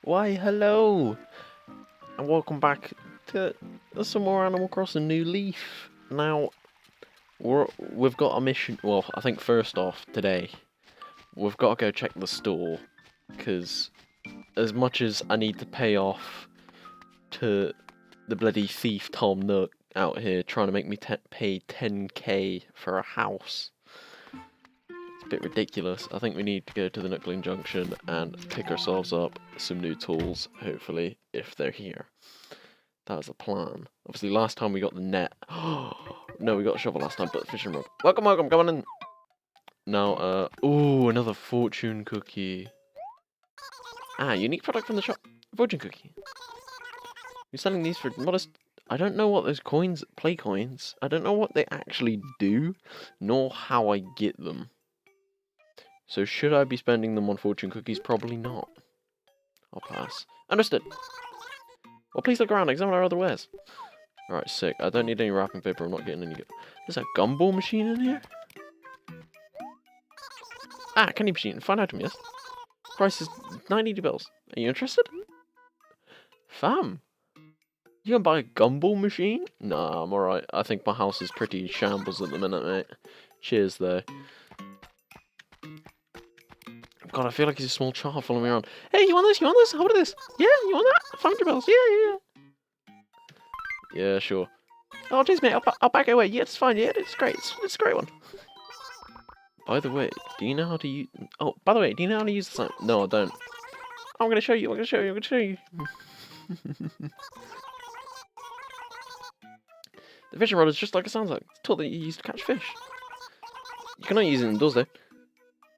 Why, hello, and welcome back to some more Animal Crossing New Leaf. Now, we've got a mission. Well, I think first off today, we've got to go check the store, because as much as I need to pay off to the bloody thief Tom Nook out here trying to make me pay 10k for a house, it's a bit ridiculous. I think we need to go to the Nookling Junction and pick ourselves up some new tools, hopefully, if they're here. That was the plan. Obviously, last time we got the net. No, we got a shovel last time, but the fishing rod. Welcome, welcome, come on in. Now, ooh, another fortune cookie. Ah, unique product from the shop. Fortune cookie. You're selling these for modest. I don't know what those coins, play coins. I don't know what they actually do, nor how I get them. So should I be spending them on fortune cookies? Probably not. I'll pass. Understood. Well, please look around. Examine our other wares. Alright, sick. I don't need any wrapping paper. I'm not getting any. There's a gumball machine in here? Ah, candy machine. Fine item, yes. Price is 90 bills. Are you interested? Fam. You gonna buy a gumball machine? Nah, I'm alright. I think my house is pretty shambles at the minute, mate. Cheers, though. God, I feel like he's a small child following me around. Hey, you want this? You want this? How about this? Yeah, you want that? 500 bills. Yeah. Yeah, sure. Oh, jeez, mate, I'll back it away. Yeah, it's fine. Yeah, it's great. It's a great one. By the way, do you know how to use... Oh, by the way, do you know how to use the sign? No, I don't. I'm going to show you. I'm going to show you. The fishing rod is just like it sounds like. It's a tool that you use to catch fish. You cannot use it indoors, though.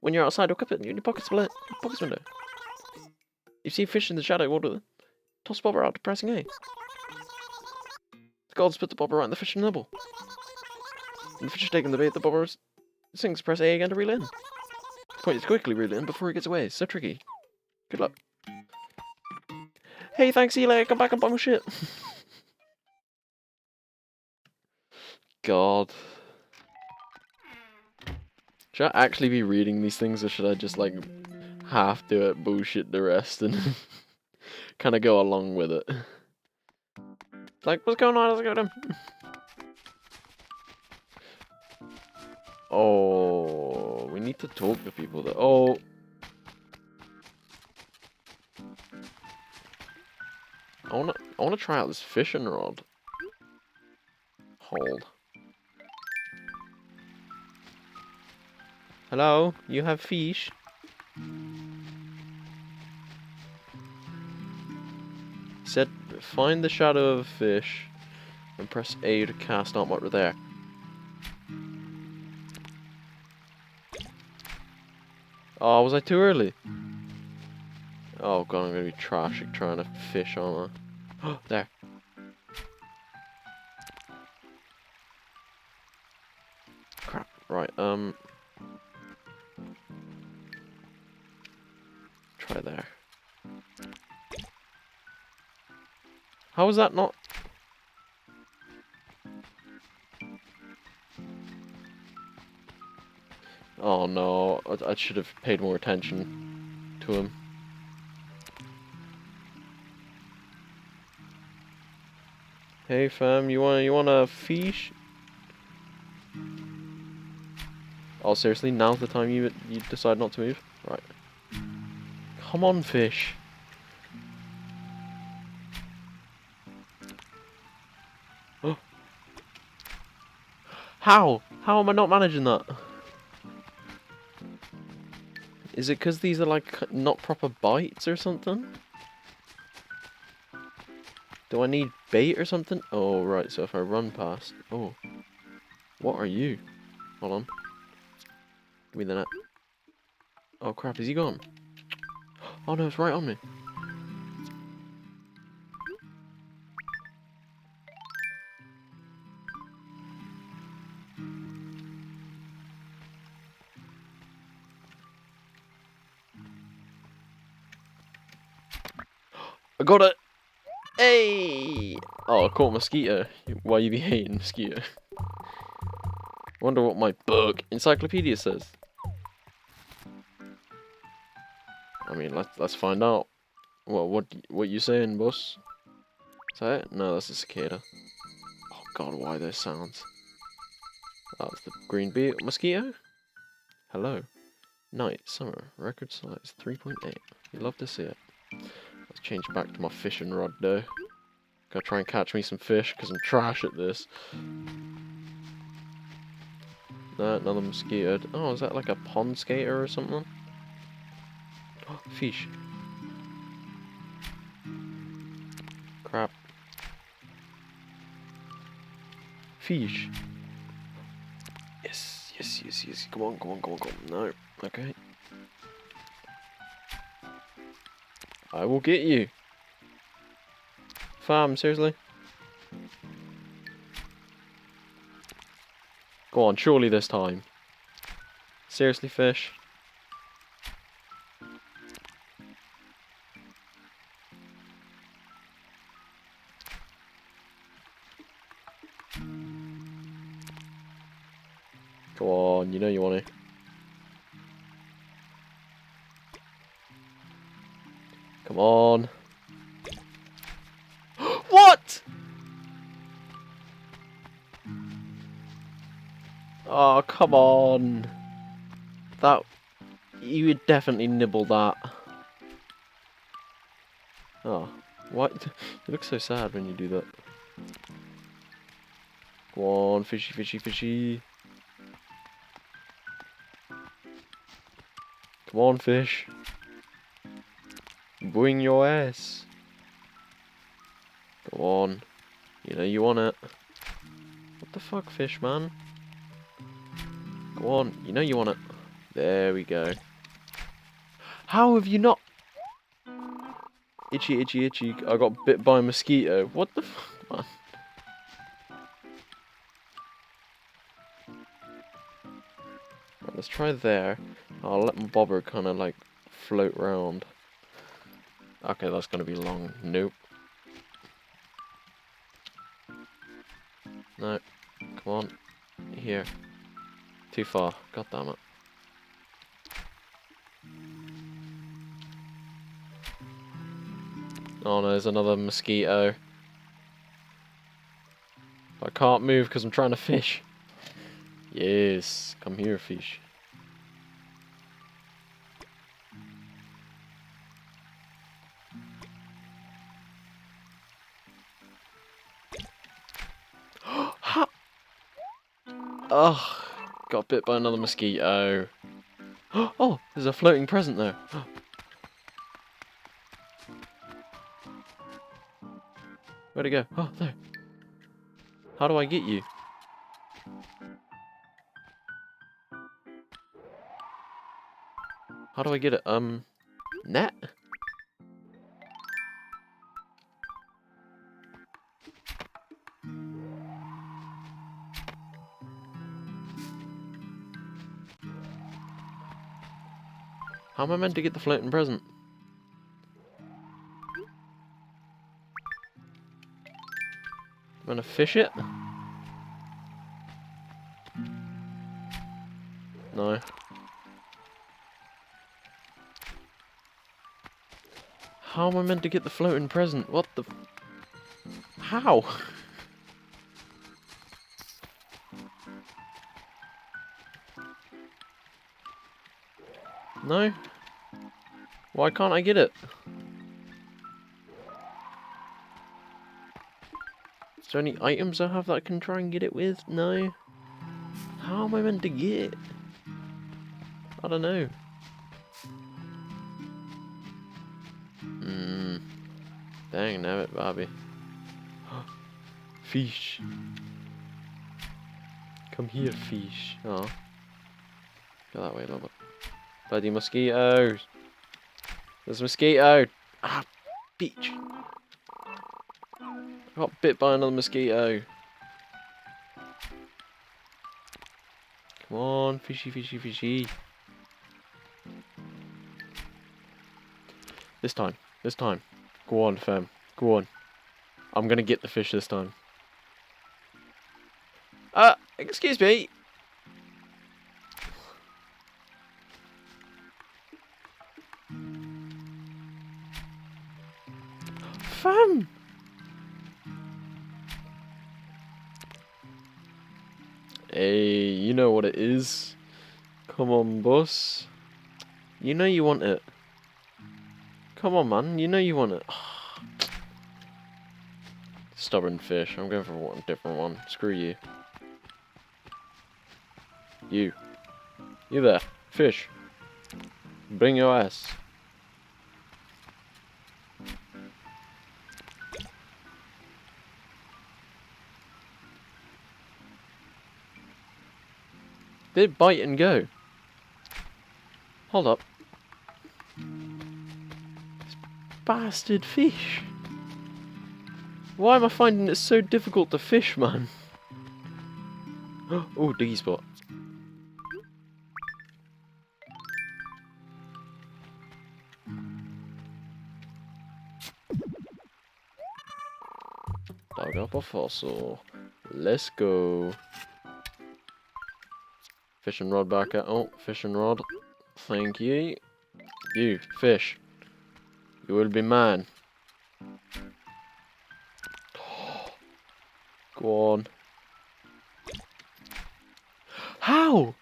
When you're outside, hook up it in your pockets window. You see fish in the shadow, what do they? Toss the bobber out, pressing A. The gods put the bobber right in the fish and nibble. When the fish is taking the bait, the bobber sings, press A again to reel in. The point is quickly reel in before he gets away. It's so tricky. Good luck. Hey, thanks, see you later. Come back and buy my shit. God. Should I actually be reading these things, or should I just, like, half do it, bullshit the rest, and kind of go along with it? Like, what's going on? How's it going? Oh, we need to talk to people that. Oh. I wanna try out this fishing rod. Hold. Hello, you have fish? Said, find the shadow of a fish and press A to cast out what we're there. Oh, was I too early? Oh god, I'm gonna be trashing trying to fish, aren't I? Oh, there. Crap. Right, try there. How is that not? Oh no, I should have paid more attention to him. Hey fam, you want a fish? Oh seriously, now's the time you decide not to move? Right. Come on, fish. Oh. How? How am I not managing that? Is it because these are like not proper bites or something? Do I need bait or something? Oh right, so if I run past... Oh. What are you? Hold on. Give me the net. Oh crap, is he gone? Oh no, it's right on me. I got it! Hey! Oh, I caught a mosquito. Why you be hating mosquito? Wonder what my book encyclopedia says. I mean, let's find out. What you saying, boss? Is that it? No, that's a cicada. Oh god, why those sounds? That's the green bee mosquito. Hello. Night, summer, record size 3.8. You love to see it. Let's change back to my fishing rod though. Gotta try and catch me some fish because I'm trash at this. No, another mosquito. Oh, is that like a pond skater or something? Oh, fish. Crap. Fish. Yes, yes, yes, yes. Come on, come on, come on, come on. No. Okay. I will get you. Fam, seriously? Go on, surely this time. Seriously, fish? Go on, you know you want to. Come on. What? Oh, come on. That... You would definitely nibble that. Oh. What? You look so sad when you do that. Go on, fishy, fishy, fishy. Come on, fish. Bring your ass. Go on. You know you want it. What the fuck, fish, man? Go on. You know you want it. There we go. How have you not... Itchy, itchy, itchy. I got bit by a mosquito. What the fuck, man? Right, let's try there. I'll let my bobber kind of like float round. Okay, that's going to be long. Nope. No. Come on. Here. Too far. God damn it. Oh no, there's another mosquito. I can't move because I'm trying to fish. Yes. Come here, fish. Ugh. Got bit by another mosquito. Oh, there's a floating present there. Where'd it go? Oh, there. How do I get you? How do I get it? Net? How am I meant to get the floating present? I'm gonna fish it? No. How am I meant to get the floating present? What the... How? No? Why can't I get it? Is there any items I have that I can try and get it with? No? How am I meant to get it? I don't know. Dang, nabbit, Bobby. Fish. Come here, fish. Oh. Go that way, love it. Bloody mosquitoes. There's a mosquito. Ah, bitch. I got bit by another mosquito. Come on, fishy, fishy, fishy. This time. This time. Go on, fam. Go on. I'm gonna get the fish this time. Excuse me. Fam! Hey, you know what it is. Come on, boss. You know you want it. Come on, man. You know you want it. Stubborn fish. I'm going for a different one. Screw you. You. You there. Fish. Bring your ass. Did it bite and go? Hold up. This bastard fish. Why am I finding it so difficult to fish, man? Oh, diggy spot. Dug up a fossil. Let's go. Fishing rod back at. Oh, fishing rod. Thank you. You, fish. You will be mine. Go on. How?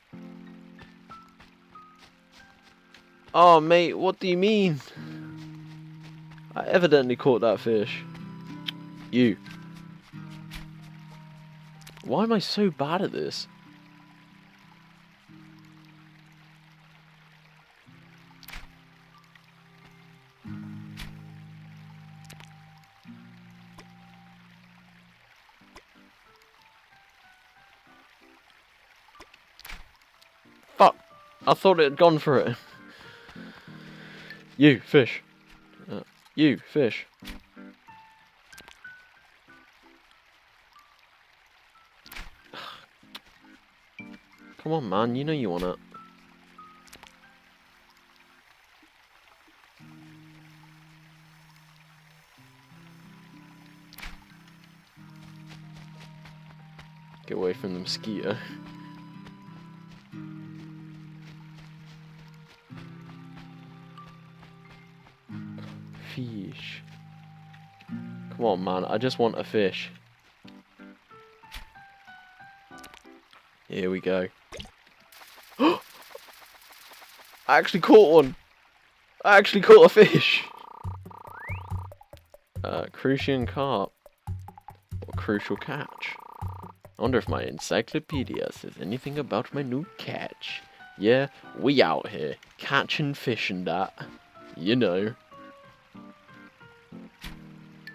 Oh, mate, what do you mean? I evidently caught that fish. You. Why am I so bad at this? Fuck! I thought it had gone for it. You, fish. You, fish. Come on, man. You know you want it. Get away from the mosquito. Fish. Come on, man. I just want a fish. Here we go. I actually caught one. I actually caught a fish. Crucian carp. Or crucial catch. I wonder if my encyclopedia says anything about my new catch. Yeah, we out here. Catching fish and that. You know.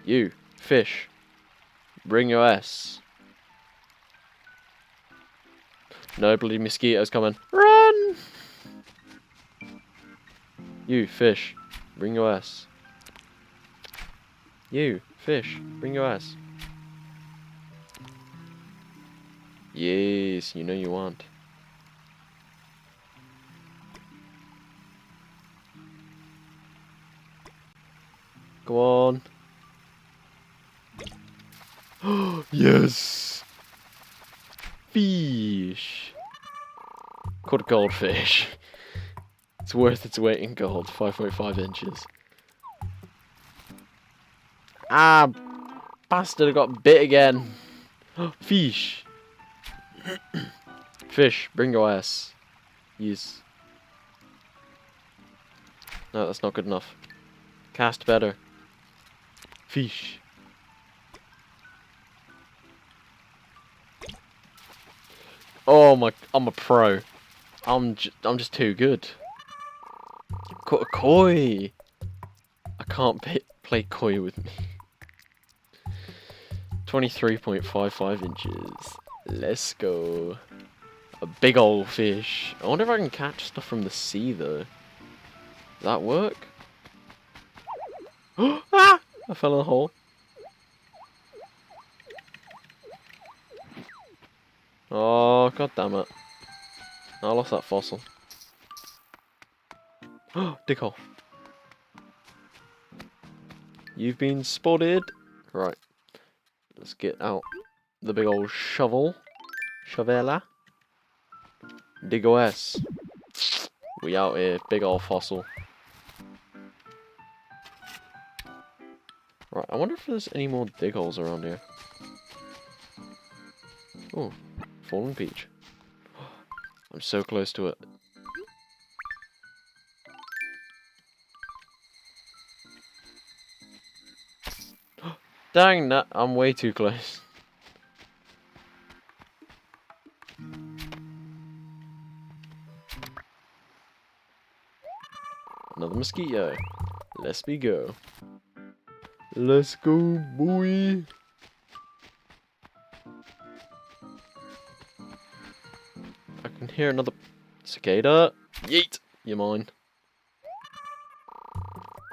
You, fish. Bring your ass. No bloody mosquitoes coming. Run! You, fish. Bring your ass. You, fish. Bring your ass. Yes, you know you want. Go on. Yes! Fish! Caught a goldfish. It's worth its weight in gold. 5.5 inches. Ah! Bastard, I got bit again. Fish! Fish, bring your ass. Yes. No, that's not good enough. Cast better. Fish. Oh my, I'm a pro. I'm just too good. Caught a koi. I can't play koi with me. 23.55 inches. Let's go. A big old fish. I wonder if I can catch stuff from the sea though. Does that work? Ah! I fell in a hole. Oh, god damn it. I lost that fossil. Dig hole. You've been spotted. Right. Let's get out the big old shovel. Shovela. Dig OS. We out here. Big old fossil. Right, I wonder if there's any more dig holes around here. Oh, fallen peach. I'm so close to it. Dang, that I'm way too close. Another mosquito. Let's be go. Let's go, boy. I can hear another cicada. Yeet! You're mine.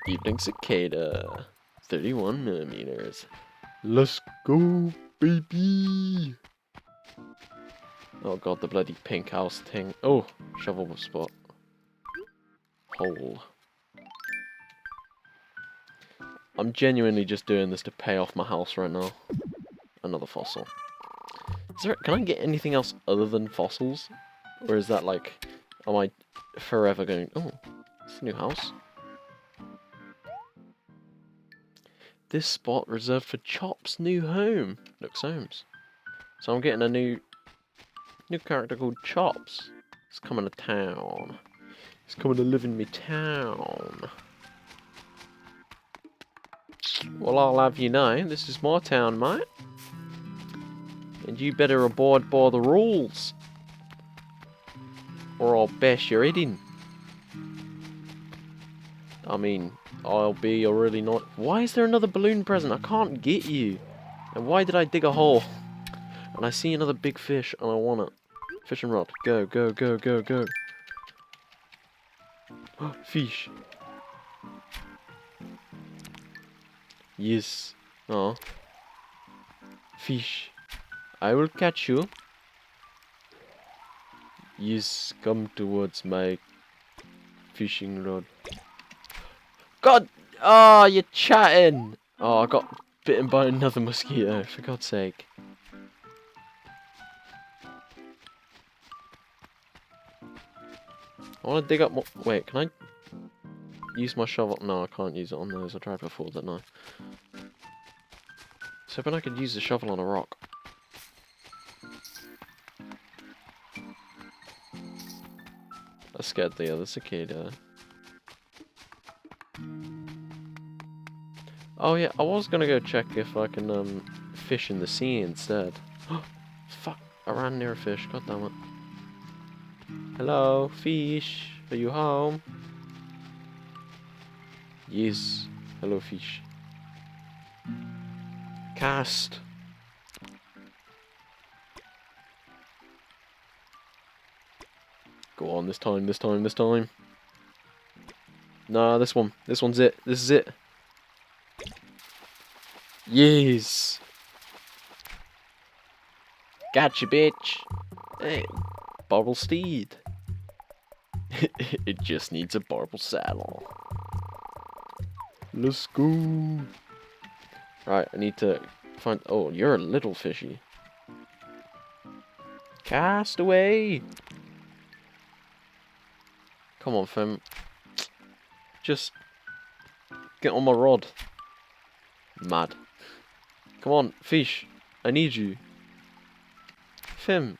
Evening cicada. 31 millimeters. Let's go, baby. Oh god, the bloody pink house thing. Oh, shovel spot. Hole. I'm genuinely just doing this to pay off my house right now. Another fossil. Can I get anything else other than fossils? Or is that like, am I forever going, oh, it's a new house? This spot reserved for Chop's new home. Nook's homes. So I'm getting a new character called Chops. He's coming to town. He's coming to live in me town. Well, I'll have you know, this is my town, mate. And you better abide by the rules. Or I'll bash your head in. I mean, I'll be a really not. Why is there another balloon present? I can't get you. And why did I dig a hole? And I see another big fish and I want it. Fishing rod. Go, go, go, go, go. Fish. Yes. Oh. Fish. I will catch you. Yes, come towards my fishing rod. God! Oh, you're chatting! Oh, I got bitten by another mosquito, for God's sake. I want to dig up more. Wait, can I use my shovel? No, I can't use it on those. I tried before, didn't I? So, but I could use the shovel on a rock. I scared the other cicada. Oh yeah, I was gonna go check if I can fish in the sea instead. Fuck! I ran near a fish. God damn it! Hello, fish. Are you home? Yes. Hello, fish. Cast. Go on, this time, this time, this time. Nah, this one. This one's it. This is it. Yes. Gotcha, bitch. Hey, barbel steed. It just needs a barbel saddle. Let's go. Right, I need to find. Oh, you're a little fishy. Cast away. Come on, fam. Just get on my rod. Mad. Come on, fish. I need you. Fim.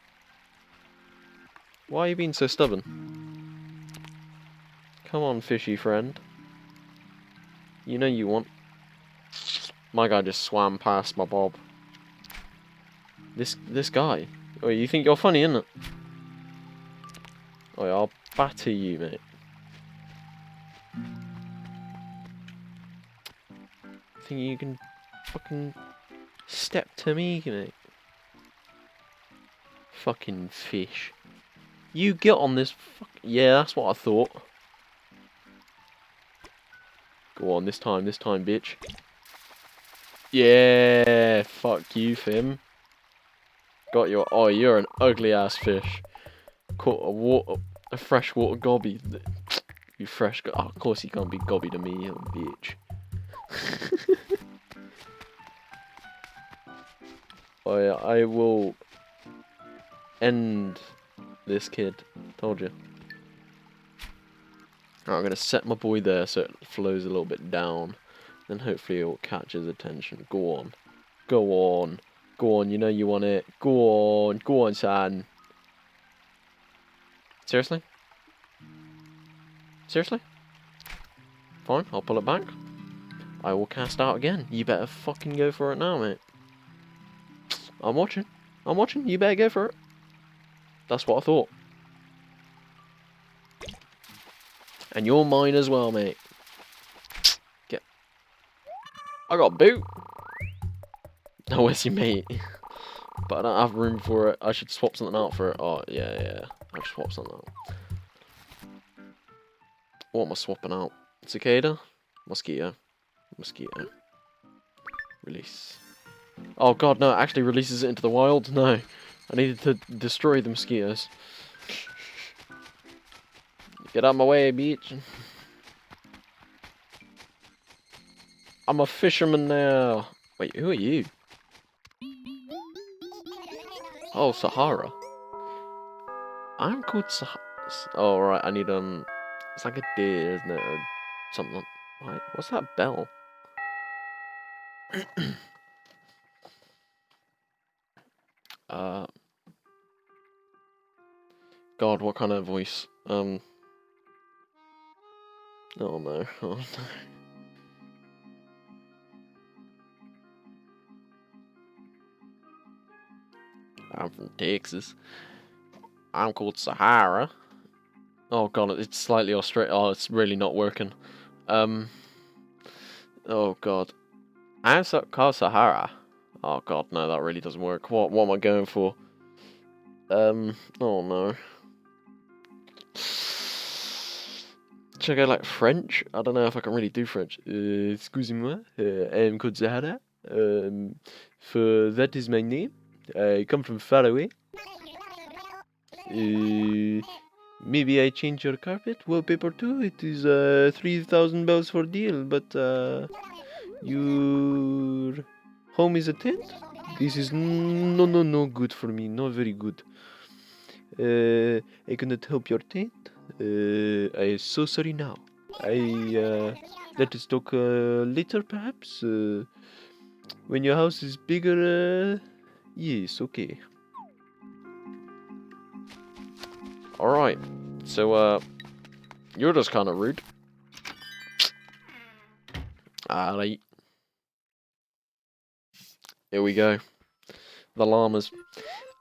Why are you being so stubborn? Come on, fishy friend. You know you want. My guy just swam past my bob. This guy. Oh, you think you're funny, innit? Oh, yeah, I'll batter you, mate. Think you can fucking step to me, mate? Fucking fish. You get on this yeah, that's what I thought. Go on, this time, bitch. Yeah, fuck you, Fim. Got your. Oh, you're an ugly ass fish. Caught a freshwater gobby. You fresh. Oh, of course he can't be gobby to me, you bitch. Oh yeah, I will end this kid. Told you. Right, I'm gonna set my boy there so it flows a little bit down. then hopefully it will catch his attention. Go on. Go on. Go on, you know you want it. Go on. Go on, son. Seriously? Seriously? Fine, I'll pull it back. I will cast out again. You better fucking go for it now, mate. I'm watching. I'm watching. You better go for it. That's what I thought. And you're mine as well, mate. Get. I got a boot. Oh, where's your mate? But I don't have room for it. I should swap something out for it. Oh, yeah. I'll swap something out. What am I swapping out? Cicada? Mosquito. Mosquito. Release. Oh god, no, it actually releases it into the wild? No. I needed to destroy the mosquitoes. Get out of my way, bitch. I'm a fisherman now. Wait, who are you? Oh, Sahara. I'm called Sahara. Oh, right, I need, it's like a deer, isn't it? Or something. Wait, what's that bell? God, what kind of voice? Oh no, oh no. I'm from Texas. I'm called Sahara. Oh god, it's slightly Australian. Oh, it's really not working. Oh god. I'm called Sahara. Oh god, no, that really doesn't work. What am I going for? Oh no. Should I go like French? I don't know if I can really do French. Excusez-moi, I'm called Sahara. For that is my name. I come from far away. Maybe I change your carpet wallpaper too. It is 3,000 bells for deal, but your home is a tent. This is no good for me. Not very good. I cannot help your tent. I am so sorry now. Let us talk later, perhaps. When your house is bigger. Yes, okay. Alright, so, you're just kind of rude. Alright. Here we go. The llamas.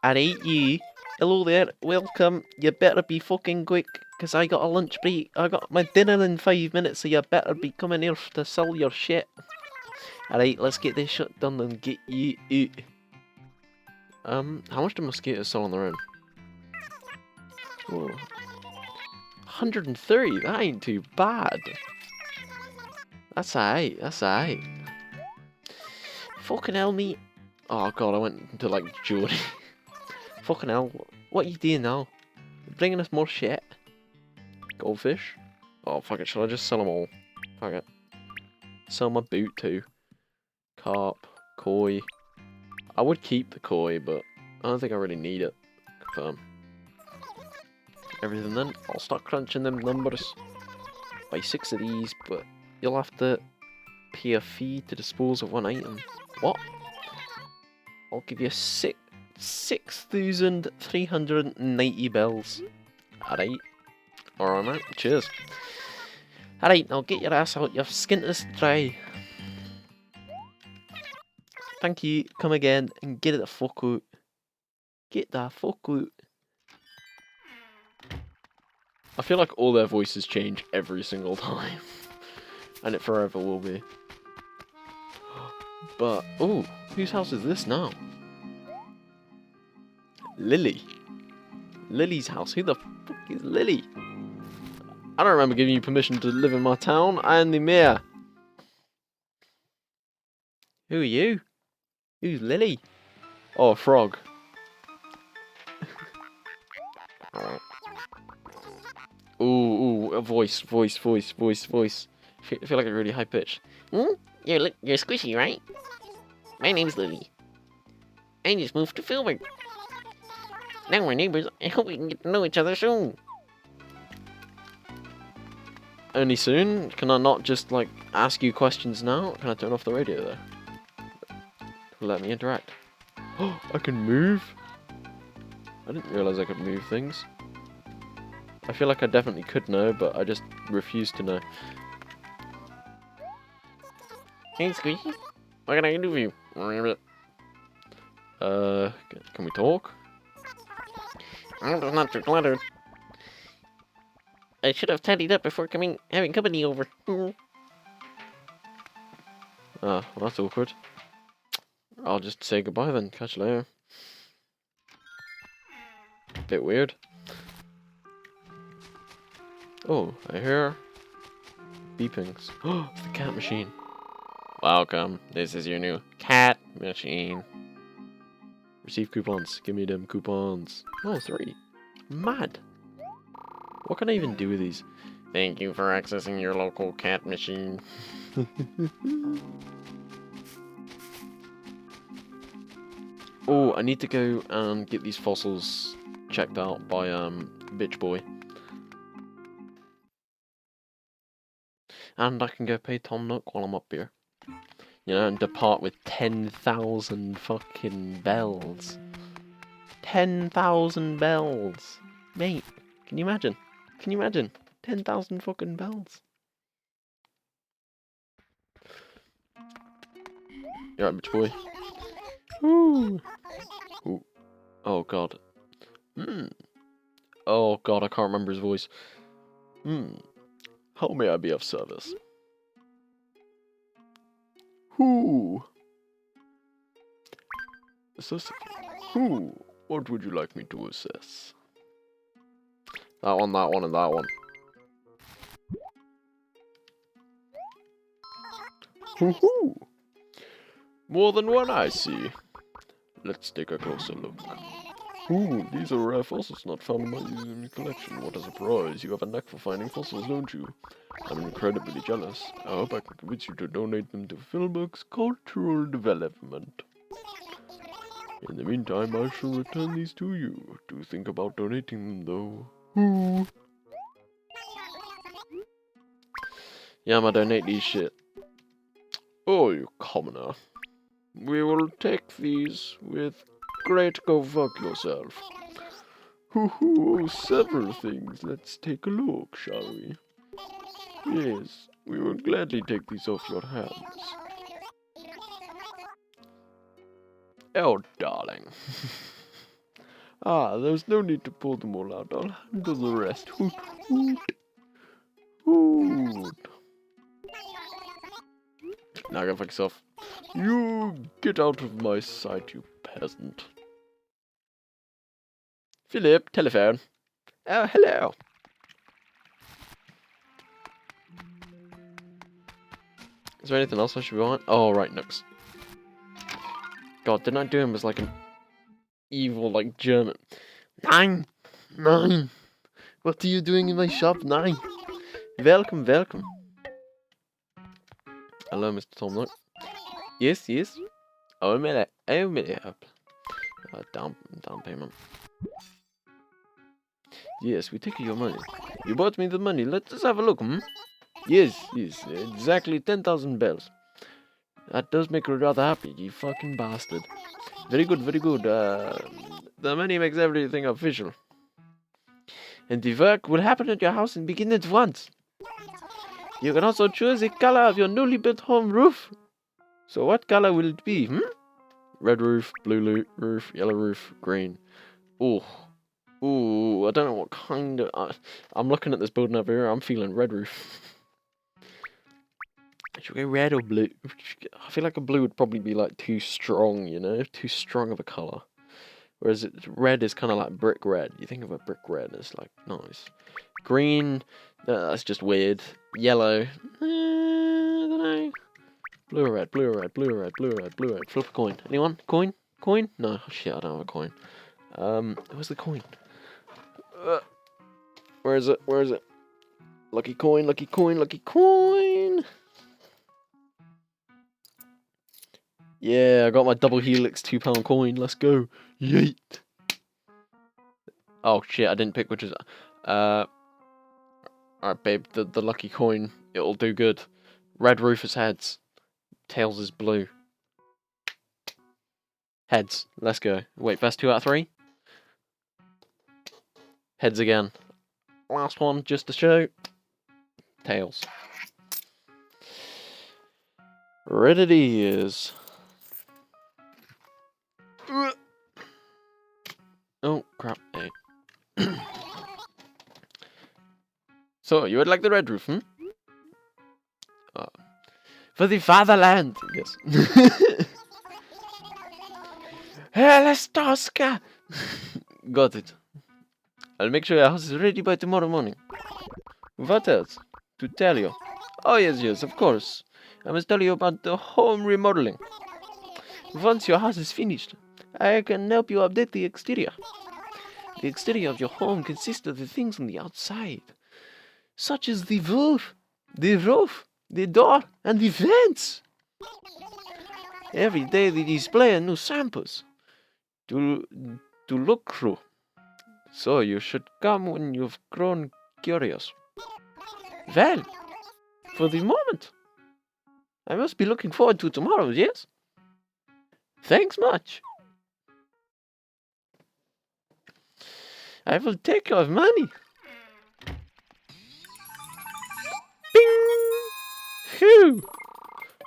Alright, you. Hello there, welcome. You better be fucking quick, because I got a lunch break. I got my dinner in 5 minutes, so you better be coming here to sell your shit. Alright, let's get this shit done and get you out. How much do mosquitoes sell on their own? Oh. 130, that ain't too bad. That's alright, that's alright. Fucking hell, me. Oh god, I went into like Geordie. Fucking hell, what are you doing now? You're bringing us more shit. Goldfish? Oh fuck it, shall I just sell them all? Fuck it. Sell my boot too. Carp, koi. I would keep the koi, but I don't think I really need it. Confirm. Everything then, I'll start crunching them numbers. Buy 6 of these, but you'll have to pay a fee to dispose of 1 item. What? I'll give you 6,390 bells. Alright. Alright, mate. Cheers. Alright, now get your ass out. You've skinned us dry. Thank you. Come again and get it the fuck out. Get the fuck out. I feel like all their voices change every single time. And it forever will be. But, oh, whose house is this now? Lily. Lily's house. Who the fuck is Lily? I don't remember giving you permission to live in my town. I am the mayor. Who are you? Who's Lily? Oh, a frog. Ooh, a voice. I feel like a really high pitch. You're squishy, right? My name's Lily. I just moved to Filbert. Now we're neighbors. I hope we can get to know each other soon. Only soon? Can I not just, like, ask you questions now? Can I turn off the radio there? Let me interact. Oh, I can move? I didn't realise I could move things. I feel like I definitely could know, but I just refuse to know. Hey, Squishy. What can I do for you? Can we talk? I'm not too cluttered. I should have tidied up before having company over. Ah, well, that's awkward. I'll just say goodbye then. Catch you later. Bit weird. Oh, I hear beepings. Oh, it's the cat machine. Welcome. This is your new cat machine. Receive coupons. Give me them coupons. Oh, 3. Mad. What can I even do with these? Thank you for accessing your local cat machine. Oh, I need to go and get these fossils checked out by Bitch Boy. And I can go pay Tom Nook while I'm up here. You know, and depart with 10,000 fucking bells. 10,000 bells. Mate, can you imagine? Can you imagine? 10,000 fucking bells. You right, Bitch Boy? Ooh. Ooh. Oh, God. Oh, God, I can't remember his voice. How may I be of service? Who? Assess. Who? What would you like me to assess? That one, and that one. Hoo-hoo! More than one, I see. Let's take a closer look. Ooh, these are rare fossils not found in my museum collection. What a surprise. You have a knack for finding fossils, don't you? I'm incredibly jealous. I hope I can convince you to donate them to Philbrook's cultural development. In the meantime, I shall return these to you. Do think about donating them, though. Ooh. Yeah, I'ma donate these shit. Oh, you commoner. We will take these with great go fuck yourself. Hoo-hoo, several things. Let's take a look, shall we? Yes, we will gladly take these off your hands. Oh, darling. There's no need to pull them all out. I'll handle the rest. Hoot, hoot. Hoot. Now go fuck yourself. You get out of my sight, you peasant. Philip, telephone. Oh, hello. Is there anything else I should be on? Oh, right, Nooks. God, didn't I do him as like an evil, like, German? Nine! Nine! What are you doing in my shop? Nine! Welcome, welcome. Hello, Mr. Tom Nook. Yes, yes. I'll help. Down payment. Yes, we take your money. You bought me the money. Let us have a look, Yes, yes. Exactly 10,000 bells. That does make me rather happy, you fucking bastard. Very good, very good. The money makes everything official. And the work will happen at your house and begin at once. You can also choose the color of your newly built home roof. So what color will it be, Red roof, blue roof, yellow roof, green. Ooh. Ooh, I don't know what kind of... I'm looking at this building over here, I'm feeling red roof. Should we go red or blue? I feel like a blue would probably be like too strong, you know? Too strong of a colour. Whereas red is kind of like brick red. You think of a brick red, it's like, nice. Green, that's just weird. Yellow, I don't know. Blue or red, blue or red, blue or red, blue or red, blue or red. Flip a coin. Anyone? Coin? Coin? No, shit, I don't have a coin. Where's the coin? Where is it? Where is it? Lucky coin, lucky coin, lucky coin! Yeah, I got my double helix £2 coin. Let's go. Yeet. Oh shit, I didn't pick which is. Alright, babe, the lucky coin, it'll do good. Red roof is heads. Tails is blue. Heads. Let's go. Wait, best 2 out of 3? Heads again. Last one, just to show. Tails. Red it is. Oh, crap. Hey. So, you would like the red roof, hmm? For the fatherland! Yes. Let's Tosca! Got it. I'll make sure your house is ready by tomorrow morning. What else? To tell you? Oh, yes, of course. I must tell you about the home remodeling. Once your house is finished, I can help you update the exterior. The exterior of your home consists of the things on the outside, such as the roof, the door, and the vents. Every day they display new samples to look through. So you should come when you've grown curious. Well, for the moment, I must be looking forward to tomorrow, yes? Thanks much. I will take your money. Bing! Phew!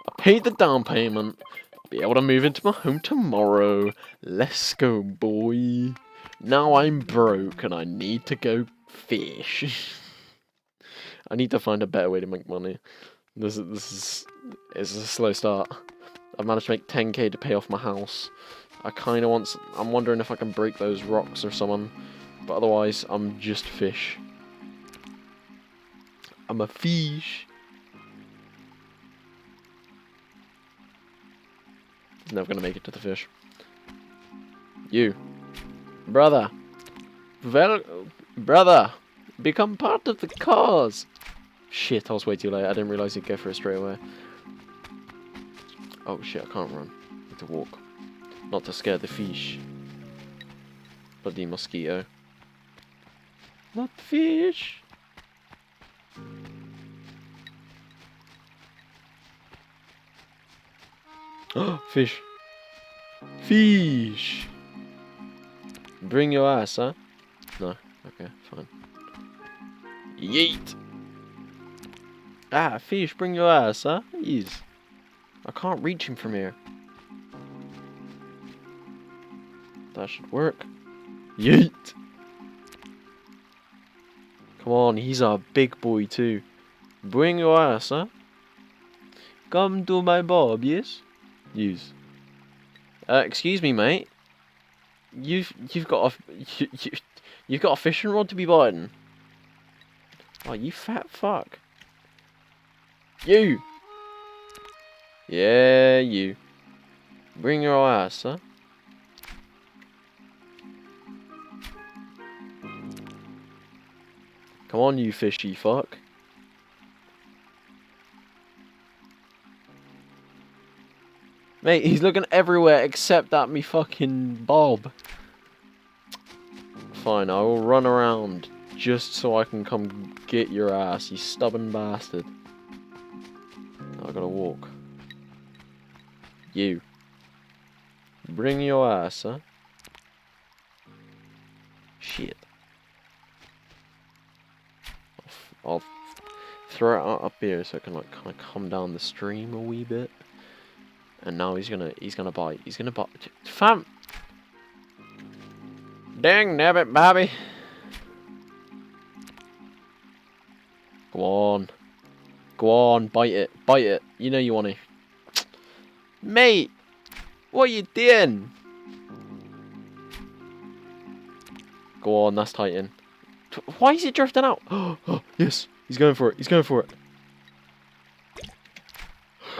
I paid the down payment. Be able to move into my home tomorrow. Let's go, boy. Now I'm broke and I need to go fish. I need to find a better way to make money. This is a slow start. I've managed to make 10k to pay off my house. I kind of want. I'm wondering if I can break those rocks or something, but otherwise I'm just fish. I'm a fish. Never gonna make it to the fish. You, brother. Well, brother, become part of the cause. Shit, I was way too late. I didn't realise he'd go for it straight away. Oh shit, I can't run. I need to walk. Not to scare the fish. Bloody mosquito. Not fish. Oh, fish. Fish. Bring your ass, huh? No. Okay, fine. Yeet. Ah, fish, bring your ass, huh? Jeez. I can't reach him from here. That should work. Yeet. Come on, he's a big boy too. Bring your ass, huh? Come to my bob, yes? Yes. Excuse me, mate. You've got a you've got a fishing rod to be biting. Oh, you fat fuck. You. Yeah, you. Bring your ass, huh? Come on, you fishy fuck. Mate, he's looking everywhere except at me fucking bob. Fine, I will run around just so I can come get your ass, you stubborn bastard. I gotta walk. You. Bring your ass, huh? Shit. I'll throw it out up here so I can like kind of come down the stream a wee bit. And now he's gonna bite. He's gonna bite. Fam! Dang nabbit, Bobby. Go on. Go on, bite it. Bite it. You know you want to. Mate! What are you doing? Go on, that's tight in. Why is it drifting out? Oh, yes. He's going for it. He's going for it.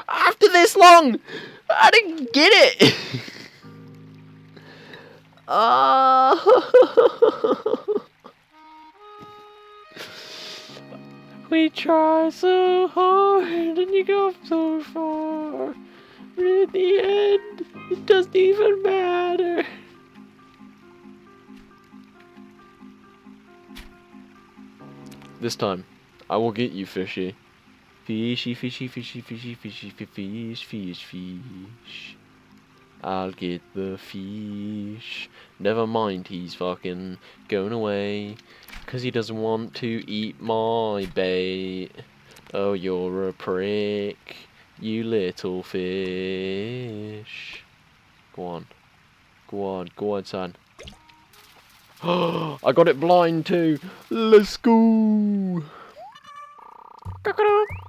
After this long! I didn't get it! We try so hard and you go so far. But in the end, it doesn't even matter. This time, I will get you, fishy. Fishy, fishy, fishy, fishy, fishy, fish. I'll get the fish. Never mind, he's fucking going away. 'Cause he doesn't want to eat my bait. Oh, you're a prick, you little fish. Go on. Go on, son. I got it blind too. Let's go.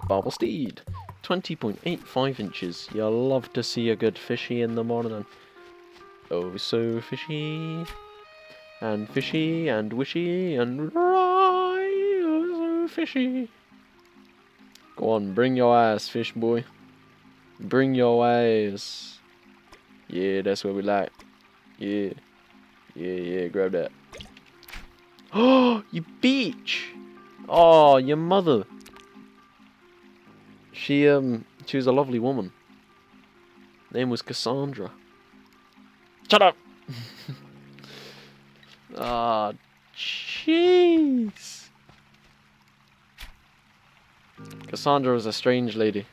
Barbel Steed. 20.85 inches. You love to see a good fishy in the morning. Oh, so fishy. And fishy and wishy and right. Oh, so fishy. Go on, bring your ass, fish boy. Bring your ass. Yeah, that's what we like. Yeah. Yeah, grab that. Oh, you beach! Oh, your mother. She was a lovely woman. Name was Cassandra. Shut up! Ah, jeez. Cassandra was a strange lady.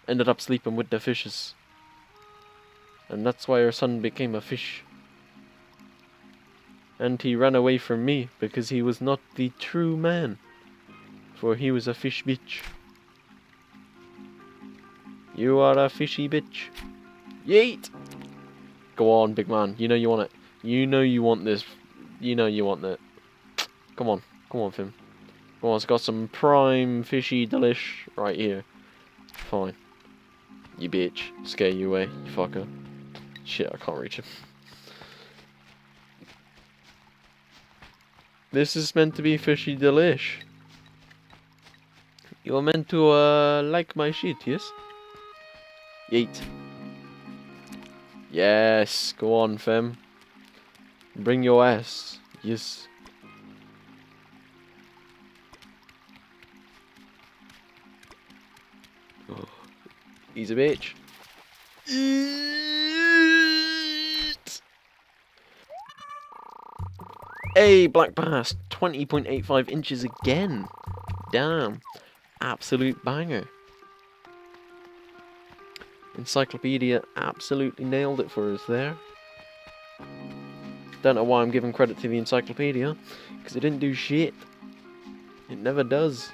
Ended up sleeping with the fishes. And that's why her son became a fish. And he ran away from me because he was not the true man. For he was a fish bitch. You are a fishy bitch. Yeet! Go on, big man. You know you want it. You know you want this. You know you want it. Come on. Come on, Finn. Come on, it's got some prime fishy delish right here. Fine. You bitch. Scare you away, you fucker. Shit, I can't reach him. This is meant to be fishy delish. You're meant to, like my shit, yes? Yeet. Yes, go on, fem. Bring your ass. Yes. Oh, he's a bitch. Eat. Hey, black bass. 20.85 inches again. Damn. Absolute banger. Encyclopedia absolutely nailed it for us there. Don't know why I'm giving credit to the encyclopedia, because it didn't do shit. It never does.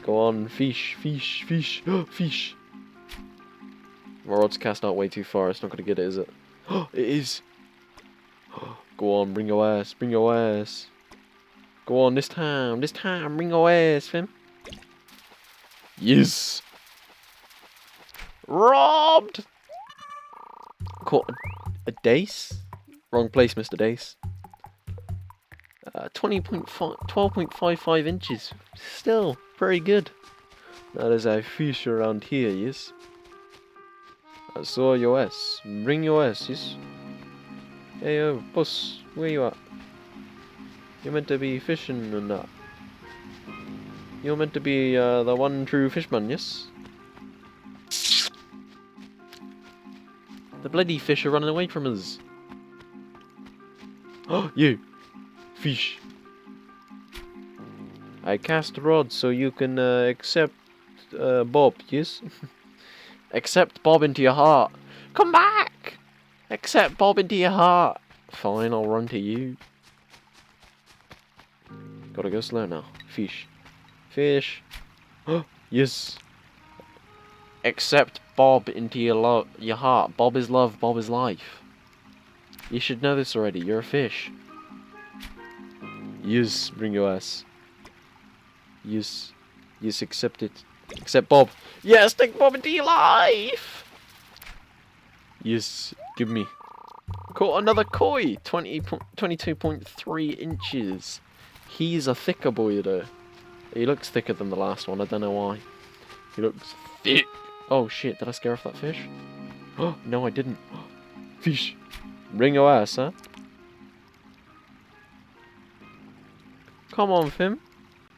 Go on, fish, fish, fish, fish. My rod's cast out way too far, it's not going to get it, is it? It is. Go on, bring your ass, bring your ass. Go on, this time, bring your ass, fam. Yes. Robbed! Caught a dace? Wrong place, Mr. Dace. 12.55 inches. Still, very good. That is a fish around here, yes? I saw your ass. Bring your ass, yes? Hey, boss, where you at? You're meant to be fishing and that. You're meant to be the one true fishman, yes? The bloody fish are running away from us. Oh, you! Fish! I cast rod so you can accept Bob, yes? Accept Bob into your heart. Come back! Accept Bob into your heart. Fine, I'll run to you. Gotta go slow now. Fish. Fish. Yes. Accept Bob into your heart. Bob is love, Bob is life. You should know this already. You're a fish. Yes, bring your ass. Yes. Yes, accept it. Accept Bob. Yes, take Bob into your life. Yes, give me. Caught another koi. 22.3 inches. He's a thicker boy though. He looks thicker than the last one. I don't know why. He looks thick. Oh shit, did I scare off that fish? Oh, no I didn't. Fish. Bring your ass, huh? Come on, Fim.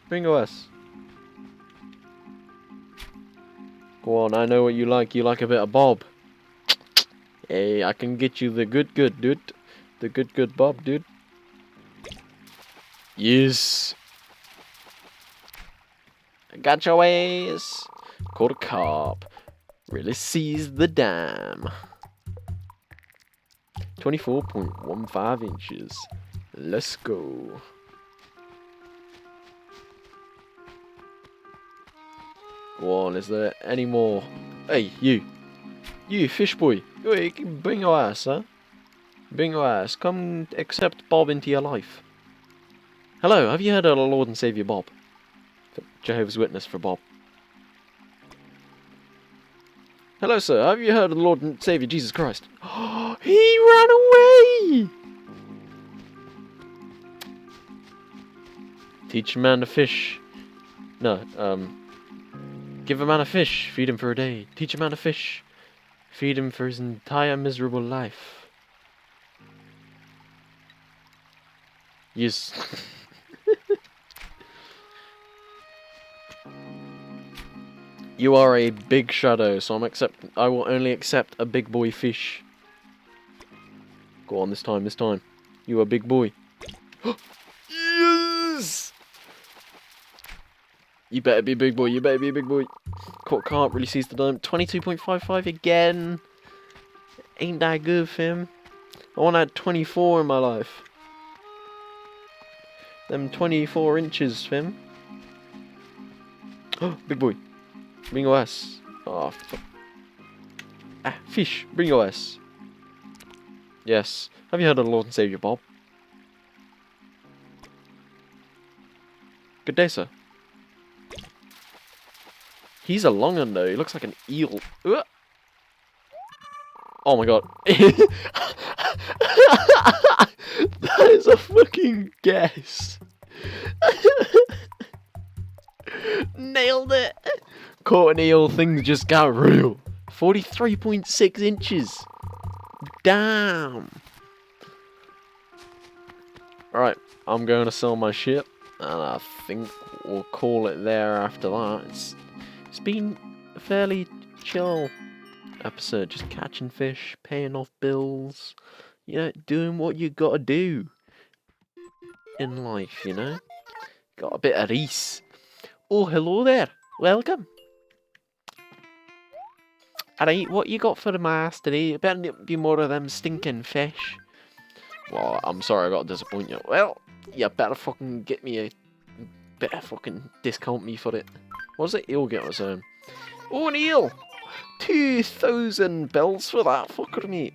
Bring your ass. Go on, I know what you like. You like a bit of Bob. Hey, I can get you the good, dude. The good Bob, dude. Yes. Got your ass. Caught a carp. Really seized the dam. 24.15 inches. Let's go. Go on, is there any more? Hey, you. You, fish boy. Hey, bring your ass, huh? Bring your ass. Come accept Bob into your life. Hello, have you heard of the Lord and Saviour Bob? Jehovah's Witness for Bob. Hello, sir. Have you heard of the Lord and Saviour Jesus Christ? He ran away! Teach a man to fish. No, give a man a fish, feed him for a day. Teach a man to fish, feed him for his entire miserable life. Yes. You are a big shadow, so I will only accept a big boy fish. Go on, this time. You are a big boy. Yes! You better be a big boy, Caught carp, really seized the dime. 22.55 again. Ain't that good, fam? I want to add 24 in my life. Them 24 inches, fam. Big boy. Bring your ass. Oh, fuck. Ah, fish. Bring your ass. Yes. Have you heard of the Lord and Saviour Bob? Good day, sir. He's a long one though. He looks like an eel. Oh my god. That is a fucking guess. Nailed it. Caught an eel. Things just got real. 43.6 inches. Damn. Alright, I'm going to sell my ship. And I think we'll call it there after that. It's been a fairly chill episode. Just catching fish, paying off bills. You know, doing what you gotta do in life, you know? Got a bit of Reese. Oh, hello there. Welcome. Alright, what you got for the mass today? It better not be more of them stinking fish. Well, I'm sorry I got to disappoint you. Well, you better fucking get me a... Better fucking discount me for it. What does the eel get us on? Oh, an eel! 2,000 bells for that fucker, mate.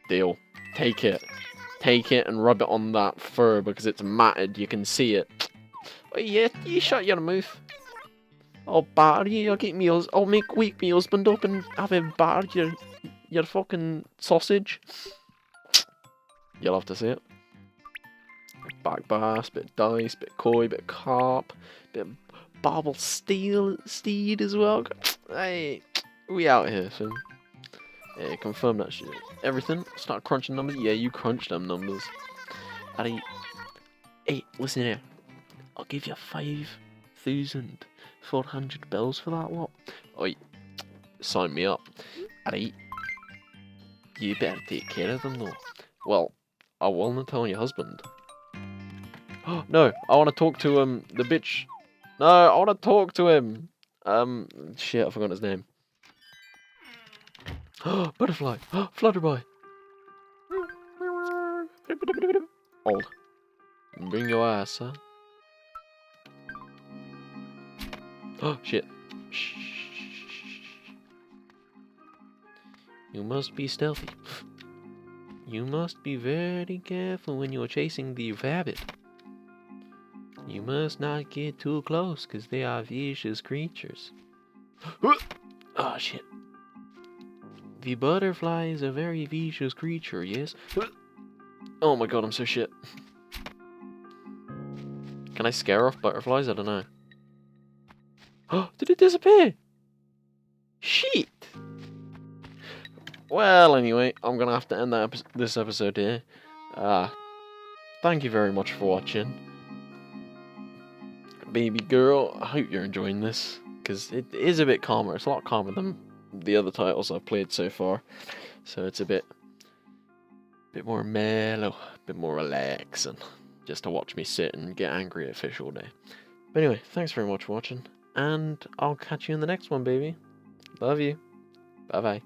Deal. Take it. Take it and rub it on that fur because it's matted. You can see it. Oh yeah, you shut your mouth. I'll batter you. I'll wake me husband up and have him batter your fucking sausage. You'll have to see it. Back bass, bit of dice, bit of koi, bit of carp, bit of barbel steed as well. Hey, we out here, son. Yeah, confirm that shit. Everything. Start crunching numbers. Yeah, you crunch them numbers. Hey, listen here. I'll give you 5,400 bells for that lot. Oi, sign me up. Alright. You better take care of them though. Well, I will not tell your husband. No, I want to talk to the bitch. No, I want to talk to him. Shit, I forgot his name. Butterfly. Flutterby. Old. Bring your ass, huh? Oh, shit. Shh. You must be stealthy. You must be very careful when you're chasing the rabbit. You must not get too close, because they are vicious creatures. Oh, shit. The butterfly is a very vicious creature, yes? Oh my god, I'm so shit. Can I scare off butterflies? I don't know. Oh, did it disappear? Shit! Well, anyway, I'm gonna have to end this episode here. Thank you very much for watching. Baby girl, I hope you're enjoying this, because it is a bit calmer. It's a lot calmer than the other titles I've played so far. So it's a bit more mellow, a bit more relaxing, just to watch me sit and get angry at fish all day. But anyway, thanks very much for watching, and I'll catch you in the next one, baby. Love you. Bye bye.